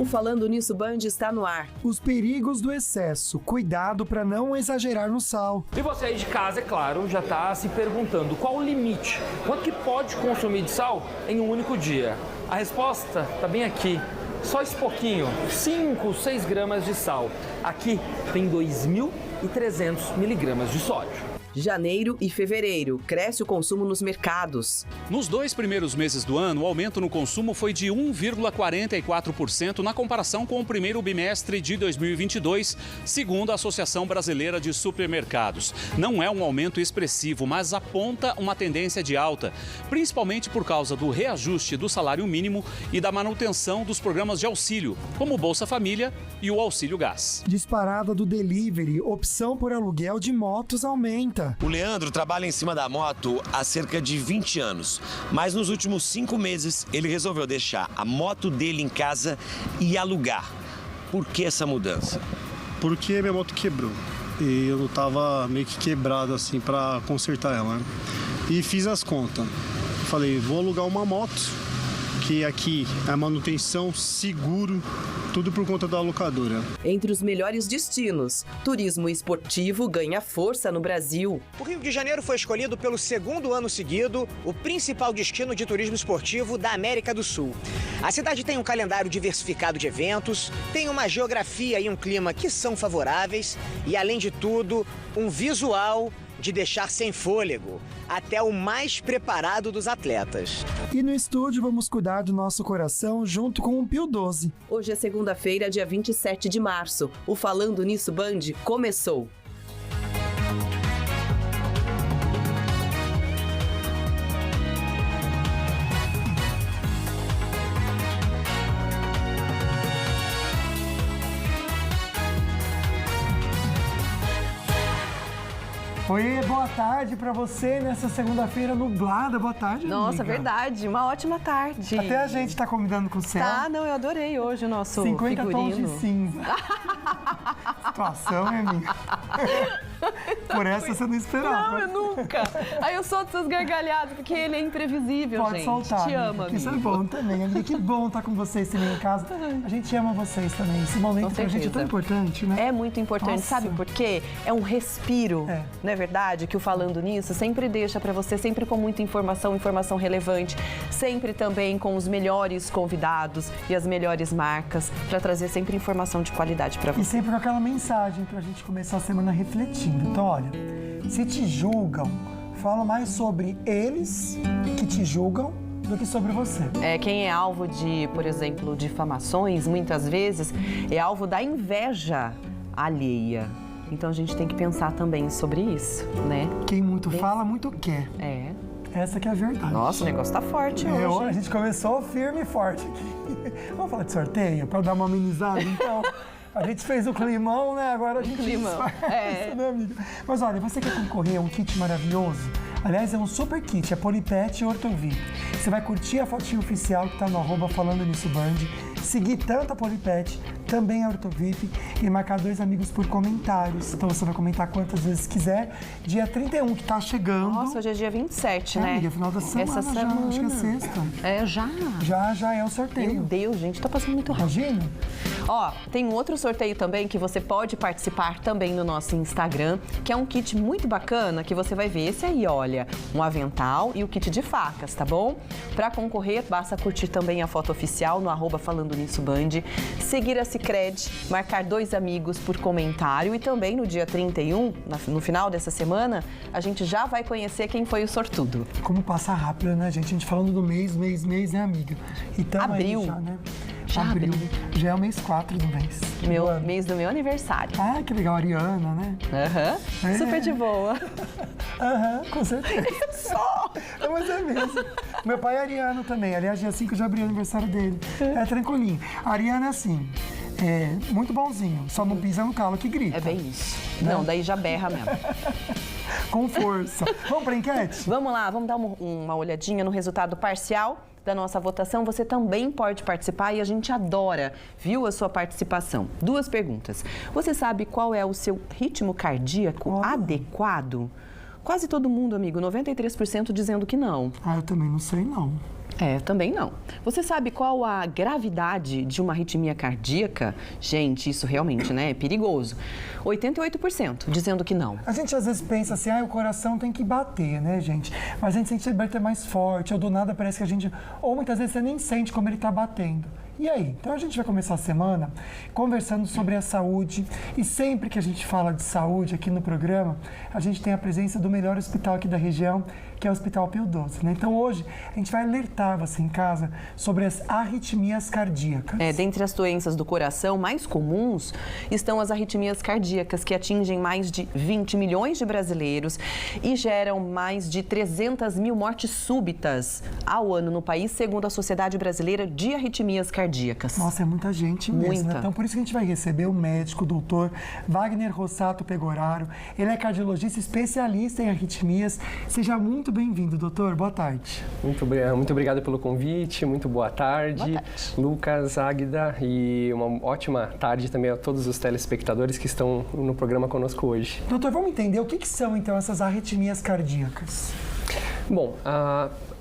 Falando Nisso Band está no ar. Os perigos do excesso. Cuidado para não exagerar no sal. E você aí de casa, é claro, já está se perguntando qual o limite? Quanto que pode consumir de sal em um único dia? A resposta está bem aqui. Só esse pouquinho, 5, 6 gramas de sal. Aqui tem 2.300 miligramas de sódio. Janeiro e fevereiro, cresce o consumo nos mercados. Nos 2 primeiros meses do ano, o aumento no consumo foi de 1,44% na comparação com o primeiro bimestre de 2022, segundo a Associação Brasileira de Supermercados. Não é um aumento expressivo, mas aponta uma tendência de alta, principalmente por causa do reajuste do salário mínimo e da manutenção dos programas de auxílio, como o Bolsa Família e o Auxílio Gás. Disparada do delivery, opção por aluguel de motos aumenta. O Leandro trabalha em cima da moto há cerca de 20 anos, mas nos últimos 5 meses ele resolveu deixar a moto dele em casa e alugar. Por que essa mudança? Porque minha moto quebrou e eu tava meio que quebrado assim para consertar ela, né? E fiz as contas. Falei, vou alugar uma moto, que aqui é manutenção, seguro, tudo por conta da locadora. Entre os melhores destinos, turismo esportivo ganha força no Brasil. O Rio de Janeiro foi escolhido pelo 2º ano seguido o principal destino de turismo esportivo da América do Sul. A cidade tem um calendário diversificado de eventos, tem uma geografia e um clima que são favoráveis e, além de tudo, um visual de deixar sem fôlego, até o mais preparado dos atletas. E no estúdio vamos cuidar do nosso coração junto com o Pio 12. Hoje é segunda-feira, dia 27 de março. O Falando Nisso Band começou. Oi, boa tarde pra você nessa segunda-feira nublada. Boa tarde, Nossa, amiga. verdade. Uma ótima tarde. Até a gente tá combinando com o céu. Tá, não, eu adorei hoje o nosso 50 figurino. tons de cinza. Situação, né, amiga? Por essa você não esperava. Não, eu nunca. Aí eu solto essas gargalhadas, porque ele é imprevisível, Pode gente. soltar, Te amo, amiga. Isso é bom também, amiga. Que bom estar com vocês também em casa. A gente ama vocês também. Esse momento pra gente é tão importante, né? É muito importante, Nossa. sabe por quê? É um respiro, É. não é verdade? Que o Falando Nisso sempre deixa pra você, sempre com muita informação, informação relevante, sempre também com os melhores convidados e as melhores marcas, pra trazer sempre informação de qualidade pra E você. sempre com aquela mensagem pra gente começar a semana refletindo. Então, olha, se te julgam, fala mais sobre eles que te julgam do que sobre você. Quem é alvo de, por exemplo, difamações, muitas vezes é alvo da inveja alheia. Então a gente tem que pensar também sobre isso, né? Quem muito fala, muito quer. É. Essa que é a verdade. Nossa, o negócio tá forte A hoje. gente começou firme e forte aqui. Vamos falar de sorteio para dar uma amenizada, então? A gente fez o climão, né? Agora a gente Climão, disfarça, né, amiga? Mas olha, você quer concorrer a um kit maravilhoso? Aliás, é um super kit, é Polipet e Orthovi. Você vai curtir a fotinha oficial que tá no @ Falando Nisso Band, seguir tanto a Polipet, também a Orthovip e marcar 2 amigos por comentários. Então você vai comentar quantas vezes quiser. Dia 31 que tá chegando. Nossa, hoje é dia 27, né? Amiga, final da semana Essa já, semana. acho que é sexta. É, já. Já é o sorteio. Meu Deus, gente, tá passando muito rápido. Imagina? Ó, tem um outro sorteio também que você pode participar também no nosso Instagram, que é um kit muito bacana que você vai ver. Esse aí, olha, um avental e o kit de facas, tá bom? Pra concorrer, basta curtir também a foto oficial no @ Falando Nisso Band, seguir a Sicredi, marcar 2 amigos por comentário e também no dia 31, no final dessa semana, a gente já vai conhecer quem foi o sortudo. Como passa rápido, né, gente? A gente falando do mês, né, amiga? E tamo Abril. aí já, né? Já Abril. abril. Já é o mês 4 do mês. Mês do meu aniversário. Ah, que legal, Ariana, né? Aham. É. Super de boa. Aham, com certeza. Só! Não, mas é mesmo. Meu pai é ariano também. Aliás, dia 5 de abril é aniversário dele. É tranquilinho. Ariano é assim, muito bonzinho. Só não pisa no calo que grita. É bem isso. Não, daí já berra mesmo. Com força. Vamos pra enquete? Vamos lá, vamos dar uma olhadinha no resultado parcial da nossa votação. Você também pode participar e a gente adora, viu, a sua participação. 2 perguntas. Você sabe qual é o seu ritmo cardíaco adequado? Quase todo mundo, amigo, 93% dizendo que não. Ah, eu também não sei, não. Também não. Você sabe qual a gravidade de uma arritmia cardíaca? Gente, isso realmente, né, é perigoso. 88% dizendo que não. A gente às vezes pensa assim, o coração tem que bater, né, gente? Mas a gente sente que ele bater mais forte, ou do nada parece que a gente... Ou muitas vezes você nem sente como ele está batendo. E aí? Então a gente vai começar a semana conversando sobre a saúde, e sempre que a gente fala de saúde aqui no programa, a gente tem a presença do melhor hospital aqui da região, que é o Hospital Pio XII, né? Então hoje a gente vai alertar você em casa sobre as arritmias cardíacas. Dentre as doenças do coração mais comuns estão as arritmias cardíacas, que atingem mais de 20 milhões de brasileiros e geram mais de 300 mil mortes súbitas ao ano no país, segundo a Sociedade Brasileira de Arritmias Cardíacas. Nossa, é muita gente mesmo, Muita. né? Então por isso que a gente vai receber o médico, o doutor Wagner Rossato Pegoraro. Ele é cardiologista especialista em arritmias. Seja muito bem-vindo, doutor. Boa tarde. Muito obrigado pelo convite, muito boa tarde. Boa tarde. Lucas, Águida, e uma ótima tarde também a todos os telespectadores que estão no programa conosco hoje. Doutor, vamos entender o que são então essas arritmias cardíacas? Bom,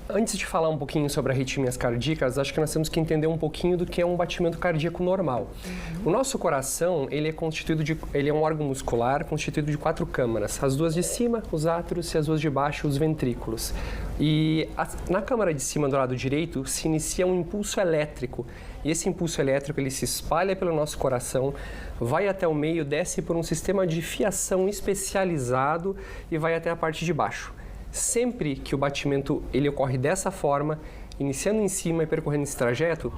antes de falar um pouquinho sobre arritmias cardíacas, acho que nós temos que entender um pouquinho do que é um batimento cardíaco normal. O nosso coração, ele é um órgão muscular constituído de 4 câmaras. As 2 de cima, os átrios, e as 2 de baixo, os ventrículos. E na câmara de cima, do lado direito, se inicia um impulso elétrico. E esse impulso elétrico, ele se espalha pelo nosso coração, vai até o meio, desce por um sistema de fiação especializado e vai até a parte de baixo. Sempre que o batimento ele ocorre dessa forma, iniciando em cima e percorrendo esse trajeto,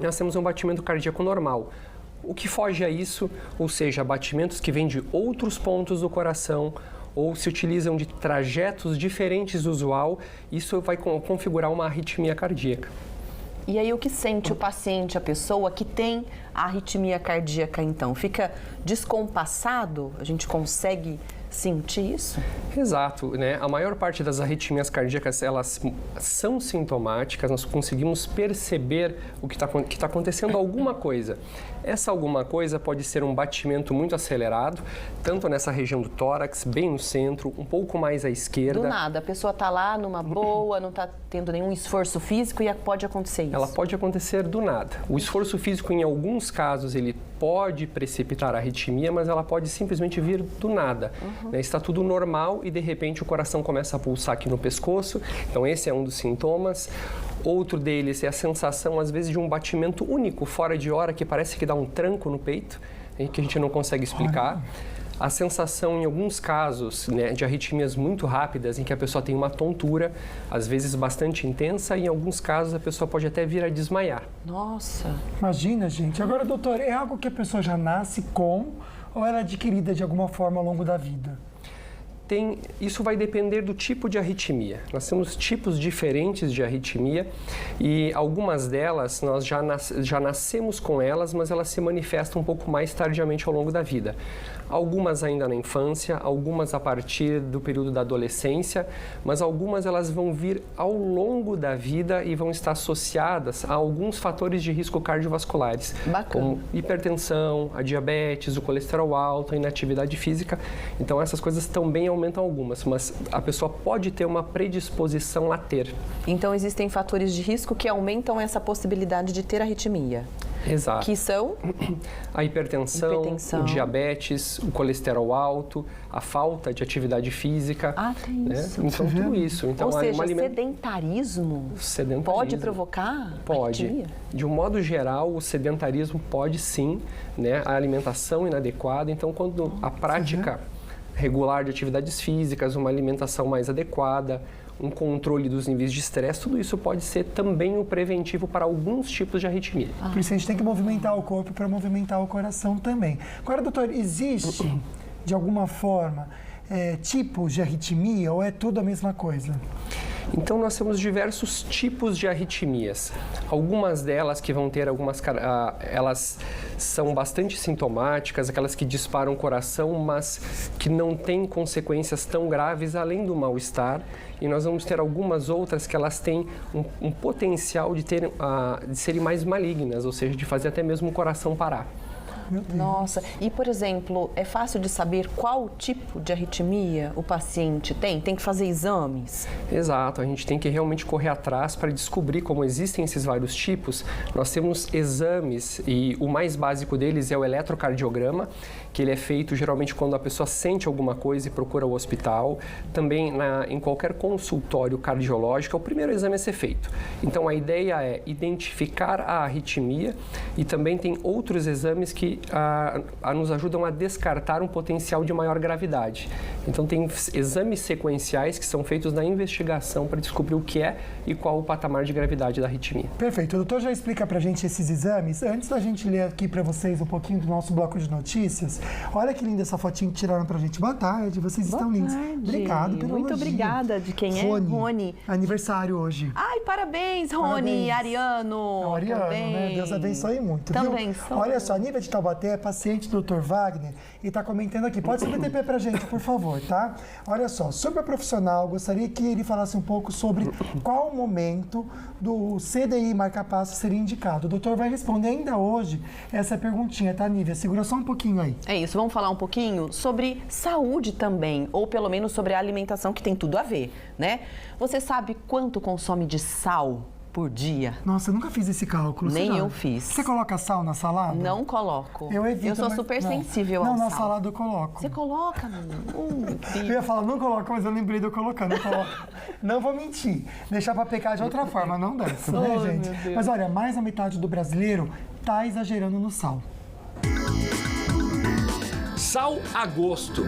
nós temos um batimento cardíaco normal. O que foge a isso, ou seja, batimentos que vêm de outros pontos do coração ou se utilizam de trajetos diferentes do usual, isso vai configurar uma arritmia cardíaca. E aí o que sente o paciente, a pessoa que tem a arritmia cardíaca, então? Fica descompassado? A gente consegue sentir isso? Exato, né? A maior parte das arritmias cardíacas, elas são sintomáticas, nós conseguimos perceber o que está acontecendo alguma coisa. Essa alguma coisa pode ser um batimento muito acelerado, tanto nessa região do tórax, bem no centro, um pouco mais à esquerda. Do nada, a pessoa está lá numa boa, não está tendo nenhum esforço físico e pode acontecer isso? Ela pode acontecer do nada. O esforço físico, em alguns casos, ele pode precipitar a arritmia, mas ela pode simplesmente vir do nada. Está tudo normal e, de repente, o coração começa a pulsar aqui no pescoço. Então, esse é um dos sintomas. Outro deles é a sensação, às vezes, de um batimento único, fora de hora, que parece que dá um tranco no peito, que a gente não consegue explicar. A sensação, em alguns casos, né, de arritmias muito rápidas, em que a pessoa tem uma tontura, às vezes bastante intensa, e em alguns casos a pessoa pode até vir a desmaiar. Nossa! Imagina, gente. Agora, doutor, é algo que a pessoa já nasce com ou ela é adquirida de alguma forma ao longo da vida? Isso vai depender do tipo de arritmia. Nós temos tipos diferentes de arritmia e algumas delas nós já nascemos com elas, mas elas se manifestam um pouco mais tardiamente ao longo da vida. Algumas ainda na infância, algumas a partir do período da adolescência, mas algumas elas vão vir ao longo da vida e vão estar associadas a alguns fatores de risco cardiovasculares, como hipertensão, a diabetes, o colesterol alto, a inatividade física. Então essas coisas também aumentam algumas, mas a pessoa pode ter uma predisposição a ter. Então existem fatores de risco que aumentam essa possibilidade de ter arritmia. Exato. Que são? A hipertensão, o diabetes, o colesterol alto, a falta de atividade física. Tem isso. Né? Então, tudo isso. Então, ou seja, sedentarismo pode provocar arritmia? De um modo geral, o sedentarismo pode sim, né? A alimentação inadequada. Então, quando a prática regular de atividades físicas, uma alimentação mais adequada, um controle dos níveis de estresse, tudo isso pode ser também um preventivo para alguns tipos de arritmia. Por isso a gente tem que movimentar o corpo para movimentar o coração também. Agora, doutor, existe, de alguma forma, tipos de arritmia ou é tudo a mesma coisa? Então, nós temos diversos tipos de arritmias. Algumas delas que vão ter elas são bastante sintomáticas, aquelas que disparam o coração, mas que não têm consequências tão graves além do mal-estar. E nós vamos ter algumas outras que elas têm um potencial de serem mais malignas, ou seja, de fazer até mesmo o coração parar. Meu Deus. Nossa, e por exemplo, é fácil de saber qual tipo de arritmia o paciente tem? Tem que fazer exames? Exato, a gente tem que realmente correr atrás para descobrir como existem esses vários tipos. Nós temos exames e o mais básico deles é o eletrocardiograma, que ele é feito geralmente quando a pessoa sente alguma coisa e procura o hospital. Também em qualquer consultório cardiológico, é o primeiro exame a ser feito. Então a ideia é identificar a arritmia e também tem outros exames que nos ajudam a descartar um potencial de maior gravidade. Então tem exames sequenciais que são feitos na investigação para descobrir o que é e qual o patamar de gravidade da arritmia. Perfeito. O doutor já explica pra gente esses exames. Antes da gente ler aqui pra vocês um pouquinho do nosso bloco de notícias, olha que linda essa fotinho que tiraram pra gente. Boa tarde, vocês estão lindos. Obrigado pelo Muito elogio. obrigada. De quem é? Rony. Aniversário hoje. Ai, parabéns, Rony. Parabéns. Ariano. Não, Ariano, também. né? Deus abençoe muito. Também viu? sou. Olha só, a Nívia de Taubaté é paciente do Dr. Wagner e está comentando aqui. Pode ser PTP pra gente, por favor, tá? Olha só, super profissional, gostaria que ele falasse um pouco sobre qual momento do CDI marca-passo seria indicado. O doutor vai responder ainda hoje essa perguntinha, tá, Nívia? Segura só um pouquinho aí. É isso, vamos falar um pouquinho sobre saúde também, ou pelo menos sobre a alimentação, que tem tudo a ver, né? Você sabe quanto consome de sal por dia? Nossa, eu nunca fiz esse cálculo. Nem eu fiz. Você coloca sal na salada? Não coloco. Eu evito. Eu sou super sensível ao sal. Não, na sal. salada eu coloco. Você coloca, menino? Eu ia falar, não coloca, mas eu lembrei de eu colocando. Eu coloco. Não vou mentir. Deixar pra pecar de outra forma, não dessa, né, gente? Meu Deus. Mas olha, mais da metade do brasileiro tá exagerando no sal. Sal a gosto.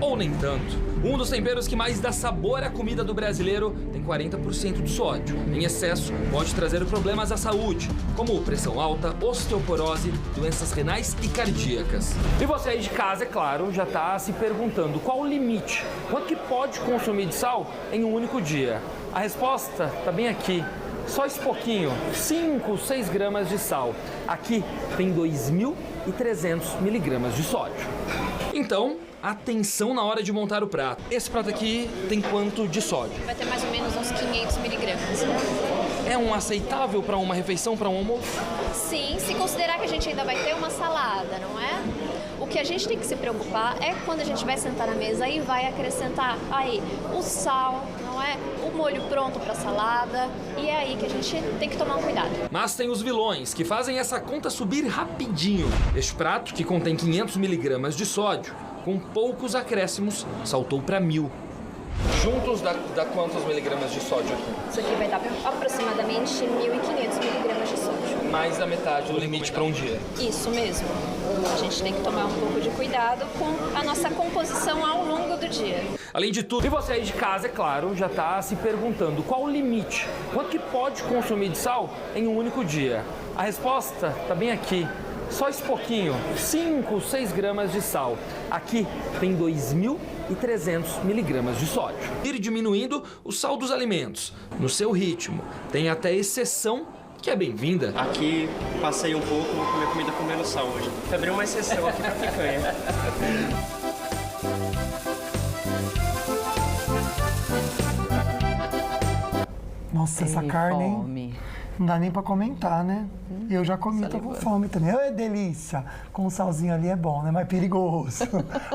Ou nem tanto. Um dos temperos que mais dá sabor à comida do brasileiro tem 40% de sódio. Em excesso, pode trazer problemas à saúde, como pressão alta, osteoporose, doenças renais e cardíacas. E você aí de casa, é claro, já está se perguntando qual o limite, quanto que pode consumir de sal em um único dia? A resposta está bem aqui. Só esse pouquinho, 5, 6 gramas de sal. Aqui tem 2.300 miligramas de sódio. Então, atenção na hora de montar o prato. Esse prato aqui tem quanto de sódio? Vai ter mais ou menos uns 500 miligramas. É um aceitável para uma refeição, para um almoço? Sim, se considerar que a gente ainda vai ter uma salada, não é? O que a gente tem que se preocupar é quando a gente vai sentar na mesa e vai acrescentar aí o sal, não é? O molho pronto para salada, e é aí que a gente tem que tomar um cuidado. Mas tem os vilões que fazem essa conta subir rapidinho. Este prato, que contém 500 miligramas de sódio, com poucos acréscimos, saltou para 1.000. Juntos dá quantos miligramas de sódio aqui? Isso aqui vai dar aproximadamente 1.500 miligramas de sódio. Mais da metade do limite para um dia. Isso mesmo. A gente tem que tomar um pouco de cuidado com a nossa composição ao longo do dia. Além de tudo, e você aí de casa, é claro, já está se perguntando qual o limite, quanto que pode consumir de sal em um único dia? A resposta está bem aqui. Só esse pouquinho, 5, 6 gramas de sal. Aqui tem 2.300 miligramas de sódio. Ir diminuindo o sal dos alimentos, no seu ritmo. Tem até exceção que é bem-vinda. Aqui passei um pouco, vou comer comida com menos sal hoje. Abri uma exceção aqui pra picanha. Nossa, essa carne, hein? Fome. Não dá nem pra comentar, né? Eu já comi, tô com fome também. É delícia. Com um salzinho ali é bom, né? Mas é perigoso.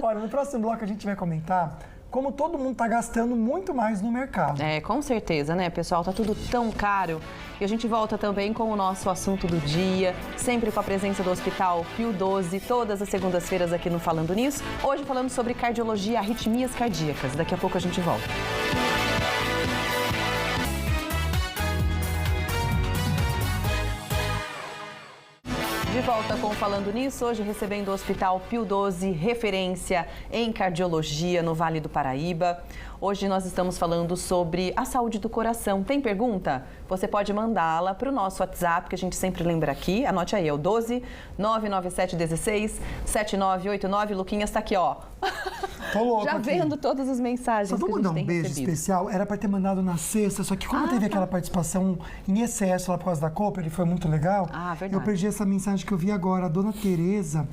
Olha, no próximo bloco a gente vai comentar como todo mundo tá gastando muito mais no mercado. É, com certeza, né, pessoal? Tá tudo tão caro. E a gente volta também com o nosso assunto do dia, sempre com a presença do Hospital Pio 12, todas as segundas-feiras aqui no Falando Nisso. Hoje falando sobre cardiologia e arritmias cardíacas. Daqui a pouco a gente volta. De volta com Falando Nisso, hoje recebendo o Hospital Pio 12, referência em cardiologia no Vale do Paraíba. Hoje nós estamos falando sobre a saúde do coração. Tem pergunta? Você pode mandá-la para o nosso WhatsApp, que a gente sempre lembra aqui. Anote aí, é o 12 997 16 7989. Luquinhas está aqui, ó. Tô louco Já aqui. vendo todas as mensagens Só vou que a mandar gente tem um beijo recebido. especial. Era para ter mandado na sexta, só que como teve aquela participação em excesso lá por causa da Copa, ele foi muito legal. Ah, verdade. Eu perdi essa mensagem que eu vi agora. A dona Tereza,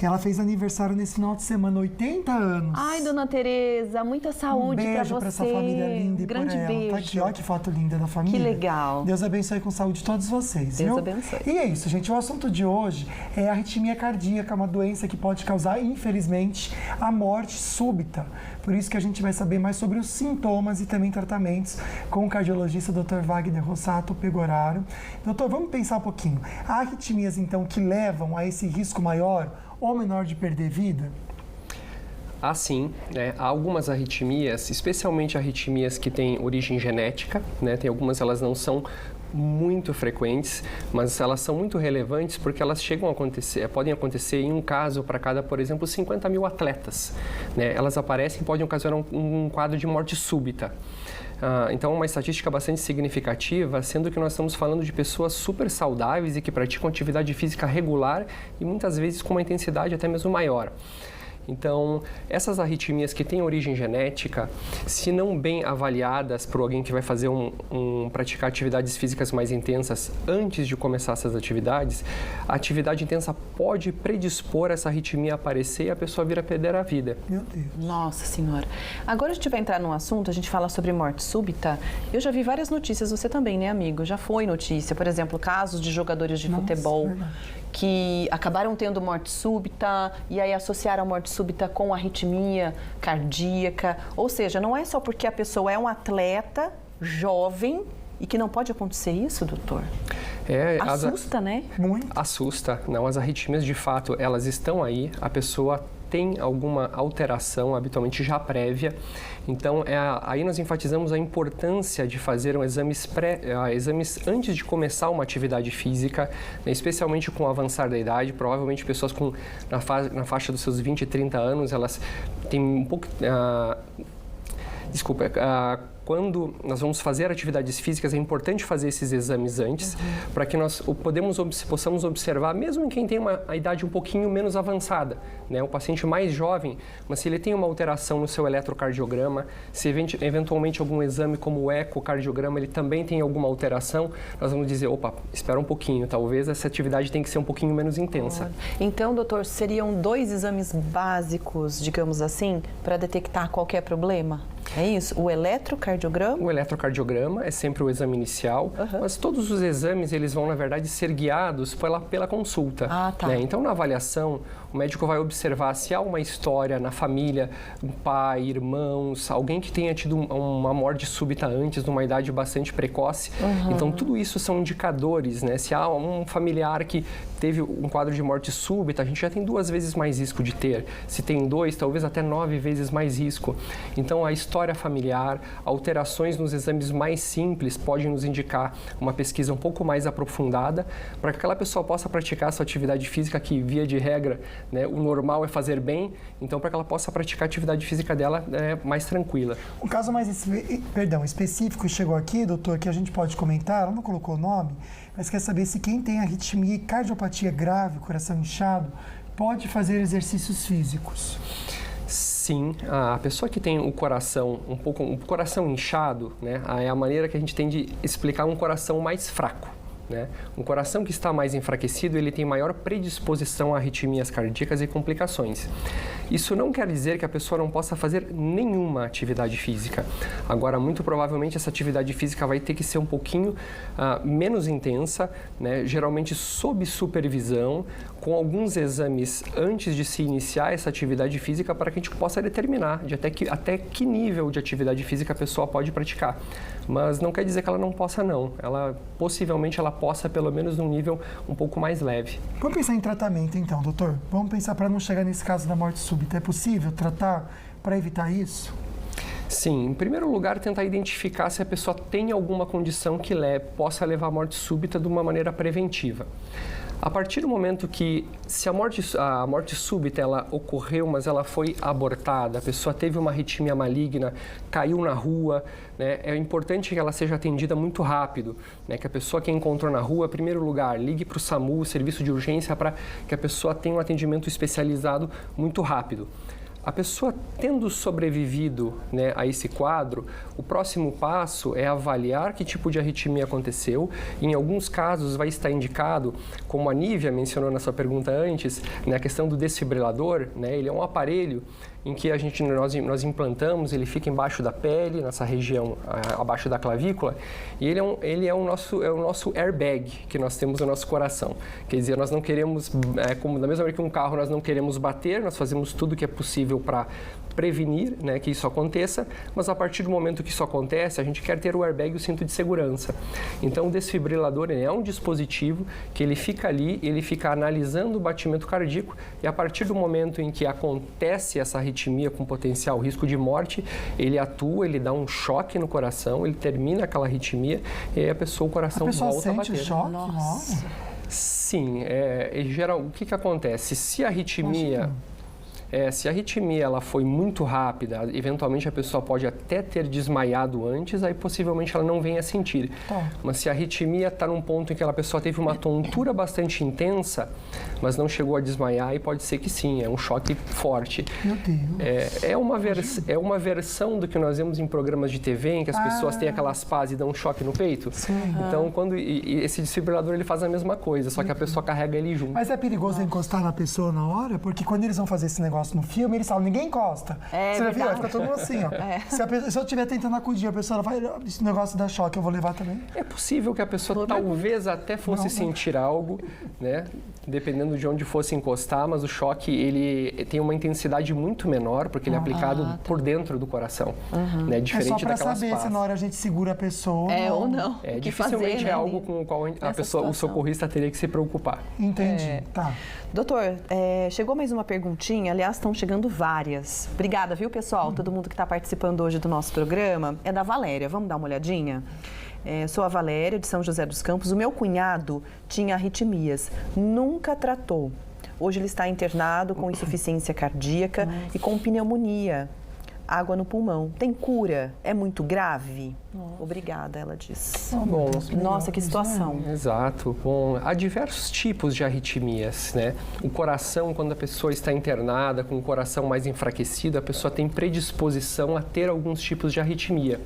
ela fez aniversário nesse final de semana, 80 anos. Ai, dona Tereza, muita saúde Um beijo pra pra você. essa família linda e Grande por ela. beijo. Tá aqui, olha que foto linda da família. Que legal. Deus abençoe com saúde todos vocês. Deus viu? abençoe. E é isso, gente. O assunto de hoje é a arritmia cardíaca, uma doença que pode causar, infelizmente, a morte súbita. Por isso que a gente vai saber mais sobre os sintomas e também tratamentos com o cardiologista Dr. Wagner Rossato Pegoraro. Doutor, vamos pensar um pouquinho. Há arritmias, então, que levam a esse risco maior ou menor de perder vida? Assim, né, há algumas arritmias, especialmente arritmias que têm origem genética, né, tem algumas, elas não são muito frequentes, mas elas são muito relevantes porque elas chegam a acontecer, podem acontecer em um caso para cada, por exemplo, 50 mil atletas. Né? Elas aparecem e podem ocasionar um quadro de morte súbita. Então, é uma estatística bastante significativa, sendo que nós estamos falando de pessoas super saudáveis e que praticam atividade física regular e muitas vezes com uma intensidade até mesmo maior. Então, essas arritmias que têm origem genética, se não bem avaliadas por alguém que vai fazer praticar atividades físicas mais intensas antes de começar essas atividades, a atividade intensa pode predispor essa arritmia a aparecer e a pessoa vir a perder a vida. Meu Deus. Nossa Senhora. Agora a gente vai entrar num assunto, a gente fala sobre morte súbita. Eu já vi várias notícias, você também, né, amigo? Já foi notícia, por exemplo, casos de jogadores de futebol que acabaram tendo morte súbita e aí associaram a morte súbita com arritmia cardíaca. Ou seja, não é só porque a pessoa é um atleta jovem e que não pode acontecer isso, doutor? Assusta, né? Muito. Assusta. Não, as arritmias, de fato, elas estão aí. A pessoa tem alguma alteração, habitualmente já prévia. Então, aí nós enfatizamos a importância de fazer exames antes de começar uma atividade física, né, especialmente com o avançar da idade. Provavelmente pessoas na faixa dos seus 20 e 30 anos, elas têm um pouco... Quando nós vamos fazer atividades físicas, é importante fazer esses exames antes, para que nós possamos observar, mesmo em quem tem uma idade um pouquinho menos avançada, né? O paciente mais jovem, mas se ele tem uma alteração no seu eletrocardiograma, se eventualmente algum exame como o ecocardiograma, ele também tem alguma alteração, nós vamos dizer, opa, espera um pouquinho, talvez essa atividade tenha que ser um pouquinho menos intensa. Então, doutor, seriam 2 exames básicos, digamos assim, para detectar qualquer problema? É isso? O eletrocardiograma? O eletrocardiograma é sempre o exame inicial, mas todos os exames, eles vão, na verdade, ser guiados pela consulta. Né? Então, na avaliação, o médico vai observar se há uma história na família, um pai, irmãos, alguém que tenha tido uma morte súbita antes, numa idade bastante precoce. Então, tudo isso são indicadores, né? Se há um familiar que teve um quadro de morte súbita, a gente já tem 2 vezes mais risco de ter. Se tem 2, talvez até 9 vezes mais risco. Então, a história familiar, alterações nos exames mais simples podem nos indicar uma pesquisa um pouco mais aprofundada para que aquela pessoa possa praticar essa atividade física que, via de regra, né, o normal é fazer bem, então para que ela possa praticar a atividade física dela mais tranquila. Um caso mais específico chegou aqui, doutor, que a gente pode comentar, ela não colocou o nome, mas quer saber se quem tem arritmia e cardiopatia grave, coração inchado, pode fazer exercícios físicos. Sim, a pessoa que tem o coração um coração inchado, né, é a maneira que a gente tem de explicar um coração mais fraco. Né? Um coração que está mais enfraquecido, ele tem maior predisposição a arritmias cardíacas e complicações. Isso não quer dizer que a pessoa não possa fazer nenhuma atividade física. Agora, muito provavelmente, essa atividade física vai ter que ser um pouquinho menos intensa, né? Geralmente sob supervisão, com alguns exames antes de se iniciar essa atividade física para que a gente possa determinar de até que nível de atividade física a pessoa pode praticar. Mas não quer dizer que ela não possa, não. Possivelmente ela possa, pelo menos, num nível um pouco mais leve. Vamos pensar em tratamento, então, doutor? Vamos pensar para não chegar nesse caso da morte súbita. É possível tratar para evitar isso? Sim, em primeiro lugar, tentar identificar se a pessoa tem alguma condição que possa levar à morte súbita de uma maneira preventiva. A partir do momento que, se a morte súbita ela ocorreu, mas ela foi abortada, a pessoa teve uma arritmia maligna, caiu na rua, né, é importante que ela seja atendida muito rápido, né, que a pessoa que encontrou na rua, em primeiro lugar, ligue para o SAMU, serviço de urgência, para que a pessoa tenha um atendimento especializado muito rápido. A pessoa tendo sobrevivido, né, a esse quadro, o próximo passo é avaliar que tipo de arritmia aconteceu. Em alguns casos vai estar indicado, como a Nívia mencionou na sua pergunta antes, né, a questão do desfibrilador, né, ele é um aparelho em que nós implantamos, ele fica embaixo da pele, nessa região abaixo da clavícula, e ele é o nosso airbag que nós temos no nosso coração. Quer dizer, nós não queremos, como da mesma maneira que um carro, nós não queremos bater, nós fazemos tudo o que é possível para prevenir, né, que isso aconteça, mas a partir do momento que isso acontece, a gente quer ter o airbag e o cinto de segurança. Então, o desfibrilador ele é um dispositivo que ele fica ali, ele fica analisando o batimento cardíaco e a partir do momento em que acontece essa arritmia com potencial risco de morte, ele atua, ele dá um choque no coração, ele termina aquela arritmia e aí o coração volta a bater. A pessoa sente o choque? Nossa. Sim, em geral, o que acontece? Se a arritmia ela foi muito rápida, eventualmente a pessoa pode até ter desmaiado antes, aí possivelmente ela não venha a sentir. Mas se a arritmia está num ponto em que a pessoa teve uma tontura bastante intensa, mas não chegou a desmaiar, aí pode ser que sim, é um choque forte. Meu Deus. É uma versão do que nós vemos em programas de TV, em que as pessoas têm aquelas pás e dão um choque no peito. Sim. Então, esse desfibrilador ele faz a mesma coisa, só que a pessoa carrega ele junto. Mas é perigoso encostar na pessoa na hora? Porque quando eles vão fazer esse negócio no filme, eles falam, ninguém encosta. Você viu? Fica todo mundo assim, ó. Se eu estiver tentando acudir, a pessoa vai, esse negócio dá choque, eu vou levar também? É possível que a pessoa talvez até fosse sentir algo, né? Dependendo de onde fosse encostar, mas o choque, ele tem uma intensidade muito menor, porque ele é aplicado por dentro do coração, né? Diferente só pra daquelas saber se na hora a gente segura a pessoa... ou não. Dificilmente fazer, é algo com o qual o socorrista teria que se preocupar. Entendi, tá. Doutor, chegou mais uma perguntinha, aliás, estão chegando várias. Obrigada, viu, pessoal? Todo mundo que está participando hoje do nosso programa. É da Valéria, vamos dar uma olhadinha? Sou a Valéria, de São José dos Campos. O meu cunhado tinha arritmias, nunca tratou. Hoje ele está internado com insuficiência cardíaca e com pneumonia. Água no pulmão. Tem cura? É muito grave? Obrigada, ela disse. Bom, nossa, que situação. Exato. Bom, há diversos tipos de arritmias, né? O coração, quando a pessoa está internada com o coração mais enfraquecido, a pessoa tem predisposição a ter alguns tipos de arritmia.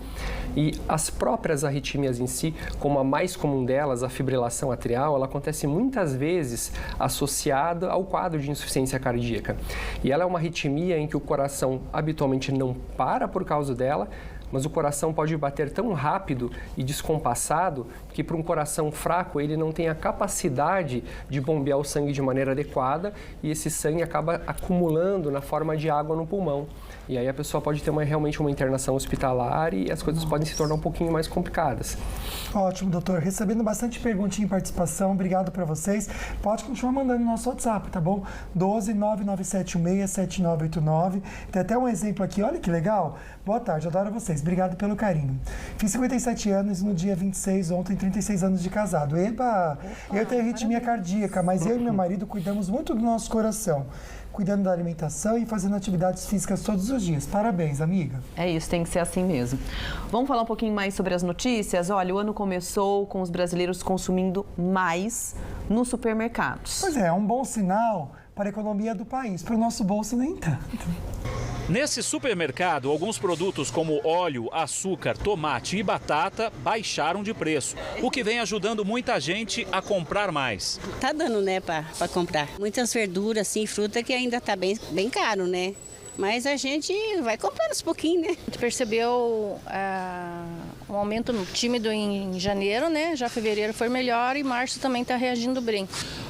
E as próprias arritmias em si, como a mais comum delas, a fibrilação atrial, ela acontece muitas vezes associada ao quadro de insuficiência cardíaca. E ela é uma arritmia em que o coração habitualmente não para por causa dela, mas o coração pode bater tão rápido e descompassado que para um coração fraco ele não tem a capacidade de bombear o sangue de maneira adequada e esse sangue acaba acumulando na forma de água no pulmão. E aí a pessoa pode ter realmente uma internação hospitalar e as coisas podem se tornar um pouquinho mais complicadas. Ótimo, doutor. Recebendo bastante perguntinha e participação, obrigado para vocês. Pode continuar mandando no nosso WhatsApp, tá bom? 12997167989. Tem até um exemplo aqui, olha que legal. Boa tarde, adoro vocês. Obrigado pelo carinho. Fiz 57 anos e no dia 26, ontem, 36 anos de casado. Eba! Eu tenho arritmia cardíaca, mas eu e meu marido cuidamos muito do nosso coração. Cuidando da alimentação e fazendo atividades físicas todos os dias. Parabéns, amiga. É isso, tem que ser assim mesmo. Vamos falar um pouquinho mais sobre as notícias? Olha, o ano começou com os brasileiros consumindo mais nos supermercados. Pois é um bom sinal para a economia do país. Para o nosso bolso, nem tanto. Nesse supermercado, alguns produtos como óleo, açúcar, tomate e batata baixaram de preço, o que vem ajudando muita gente a comprar mais. Tá dando, né, para comprar. Muitas verduras, assim, fruta que ainda tá bem caro, né? Mas a gente vai comprando aos pouquinhos, né? A gente percebeu um aumento tímido em janeiro, né? Já fevereiro foi melhor e março também está reagindo bem.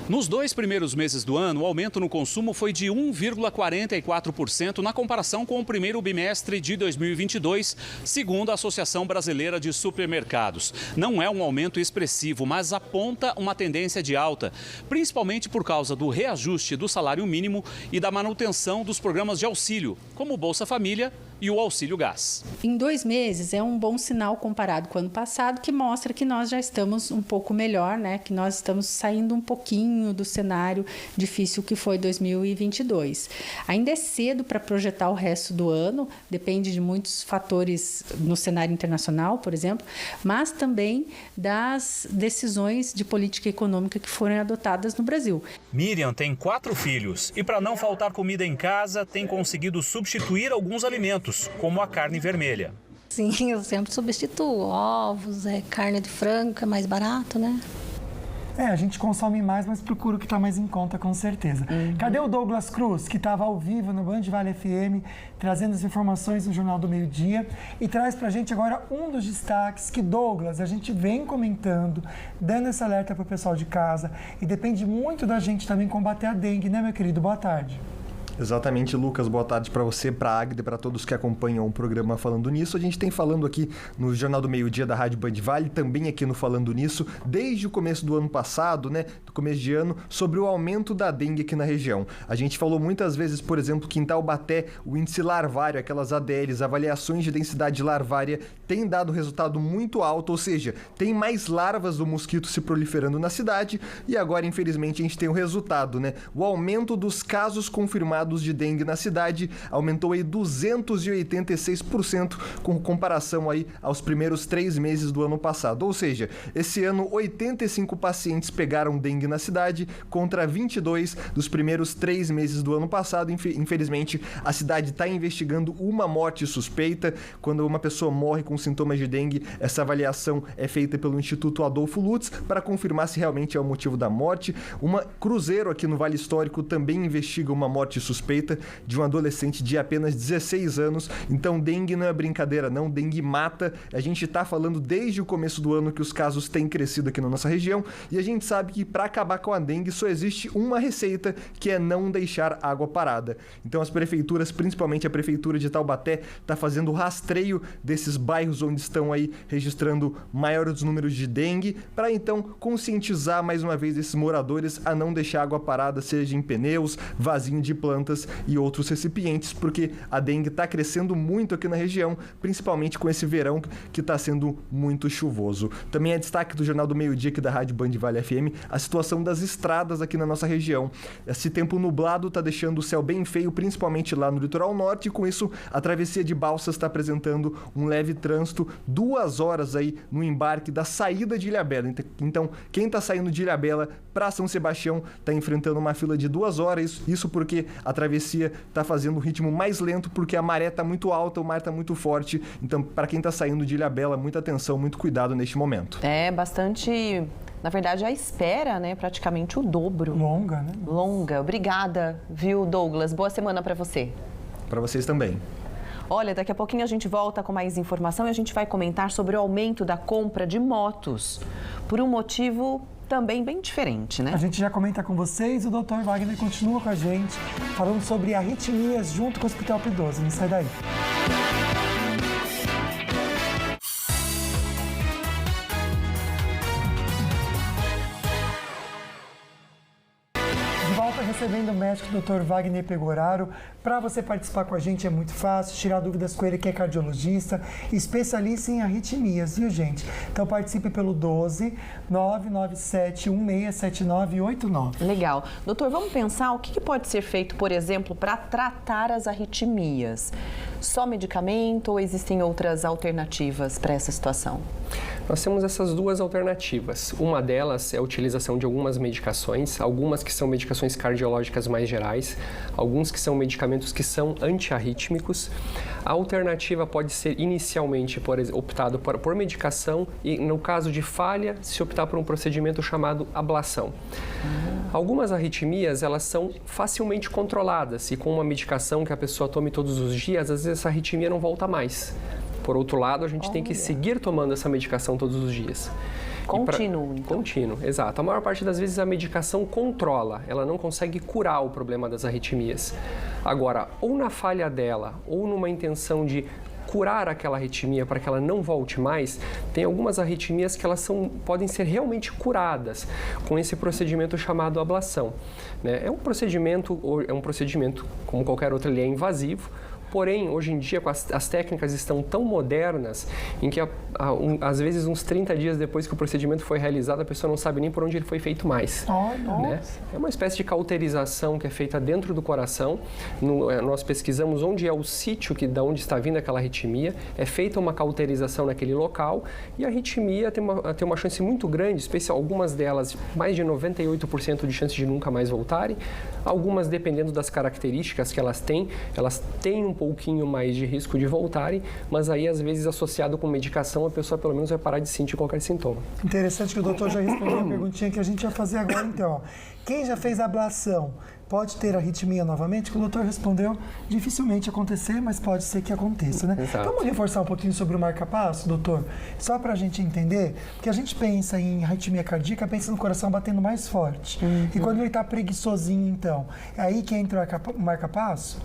Nos 2 primeiros meses do ano, o aumento no consumo foi de 1,44% na comparação com o primeiro bimestre de 2022, segundo a Associação Brasileira de Supermercados. Não é um aumento expressivo, mas aponta uma tendência de alta, principalmente por causa do reajuste do salário mínimo e da manutenção dos programas de auxílio, como o Bolsa Família e o auxílio gás. Em 2 meses é um bom sinal comparado com o ano passado, que mostra que nós já estamos um pouco melhor, né? Que nós estamos saindo um pouquinho do cenário difícil que foi 2022. Ainda é cedo para projetar o resto do ano, depende de muitos fatores no cenário internacional, por exemplo, mas também das decisões de política econômica que foram adotadas no Brasil. Miriam tem 4 filhos e, para não faltar comida em casa, tem conseguido substituir alguns alimentos, como a carne vermelha. Sim, eu sempre substituo ovos, carne de frango, que é mais barato, né? A gente consome mais, mas procura o que está mais em conta, com certeza. Cadê o Douglas Cruz, que estava ao vivo no Band Vale FM, trazendo as informações no Jornal do Meio-Dia, e traz para a gente agora um dos destaques que, Douglas, a gente vem comentando, dando esse alerta para o pessoal de casa, e depende muito da gente também combater a dengue, né, meu querido? Boa tarde. Exatamente, Lucas. Boa tarde para você, para a Agda e para todos que acompanham o programa Falando Nisso. A gente tem falando aqui no Jornal do Meio-Dia da Rádio Band Vale, também aqui no Falando Nisso, desde o começo do ano passado, né, do começo de ano, sobre o aumento da dengue aqui na região. A gente falou muitas vezes, por exemplo, que em Taubaté, o índice larvário, aquelas ADLs, avaliações de densidade larvária, tem dado resultado muito alto, ou seja, tem mais larvas do mosquito se proliferando na cidade, e agora, infelizmente, a gente tem o resultado, né? O aumento dos casos confirmados de dengue na cidade aumentou aí 286% com comparação aí aos primeiros 3 meses do ano passado. Ou seja, esse ano 85 pacientes pegaram dengue na cidade contra 22 dos primeiros 3 meses do ano passado. Infelizmente, a cidade está investigando uma morte suspeita. Quando uma pessoa morre com sintomas de dengue, essa avaliação é feita pelo Instituto Adolfo Lutz para confirmar se realmente é o motivo da morte. Uma Cruzeiro aqui no Vale Histórico também investiga uma morte suspeita de um adolescente de apenas 16 anos. Então, dengue não é brincadeira não, dengue mata. A gente está falando desde o começo do ano que os casos têm crescido aqui na nossa região, e a gente sabe que para acabar com a dengue só existe uma receita, que é não deixar água parada. Então, as prefeituras, principalmente a prefeitura de Taubaté, está fazendo o rastreio desses bairros onde estão aí registrando maiores números de dengue, para então conscientizar mais uma vez esses moradores a não deixar água parada, seja em pneus, vasinho de plantas e outros recipientes, porque a dengue está crescendo muito aqui na região, principalmente com esse verão que está sendo muito chuvoso. Também é destaque do Jornal do Meio-Dia aqui da Rádio Band Vale FM a situação das estradas aqui na nossa região. Esse tempo nublado está deixando o céu bem feio, principalmente lá no litoral norte, e com isso a travessia de Balsas está apresentando um leve trânsito, 2 horas aí no embarque da saída de Ilhabela. Então, quem está saindo de Ilhabela para São Sebastião está enfrentando uma fila de 2 horas, isso porque a travessia está fazendo um ritmo mais lento, porque a maré está muito alta, o mar está muito forte. Então, para quem está saindo de Ilhabela, muita atenção, muito cuidado neste momento. É bastante, na verdade, a espera, né? Praticamente o dobro. Longa, né? Longa. Obrigada, viu, Douglas? Boa semana para você. Para vocês também. Olha, daqui a pouquinho a gente volta com mais informação e a gente vai comentar sobre o aumento da compra de motos, por um motivo também bem diferente, né? A gente já comenta com vocês, o Dr. Wagner continua com a gente, falando sobre arritmias junto com o Hospital Pro Idoso. Não sai daí. Recebendo o médico Dr. Wagner Pegoraro. Para você participar com a gente é muito fácil, tirar dúvidas com ele, que é cardiologista, especialista em arritmias, viu, gente? Então participe pelo 12 997 167989. Legal. Doutor, vamos pensar o que pode ser feito, por exemplo, para tratar as arritmias? Só medicamento ou existem outras alternativas para essa situação? Nós temos essas 2 alternativas. Uma delas é a utilização de algumas medicações, algumas que são medicações cardiológicas mais gerais, alguns que são medicamentos que são antiarrítmicos. A alternativa pode ser inicialmente optado por medicação e, no caso de falha, se optar por um procedimento chamado ablação. Algumas arritmias, elas são facilmente controladas e com uma medicação que a pessoa tome todos os dias, às vezes essa arritmia não volta mais. Por outro lado, a gente tem que seguir tomando essa medicação todos os dias. Contínuo, então. Contínuo, exato. A maior parte das vezes a medicação controla, ela não consegue curar o problema das arritmias. Agora, ou na falha dela, ou numa intenção de curar aquela arritmia para que ela não volte mais, tem algumas arritmias que elas podem ser realmente curadas com esse procedimento chamado ablação. É um procedimento, como qualquer outro, ele é invasivo. Porém, hoje em dia, as técnicas estão tão modernas em que, às vezes, uns 30 dias depois que o procedimento foi realizado, a pessoa não sabe nem por onde ele foi feito mais. Né? É uma espécie de cauterização que é feita dentro do coração. Nós pesquisamos onde é o sítio de onde está vindo aquela arritmia, é feita uma cauterização naquele local e a arritmia tem uma chance muito grande, especial, algumas delas mais de 98% de chance de nunca mais voltarem, algumas dependendo das características que elas têm um pouquinho mais de risco de voltarem, mas aí às vezes associado com medicação a pessoa pelo menos vai parar de sentir qualquer sintoma. Interessante que o doutor já respondeu a perguntinha que a gente ia fazer agora então. Quem já fez ablação pode ter arritmia novamente? Que o doutor respondeu, dificilmente acontecer, mas pode ser que aconteça, né? Exato. Vamos reforçar um pouquinho sobre o marca-passo, doutor? Só para a gente entender, porque a gente pensa em arritmia cardíaca, pensa no coração batendo mais forte. E quando ele está preguiçosinho, então, é aí que entra o marca-passo?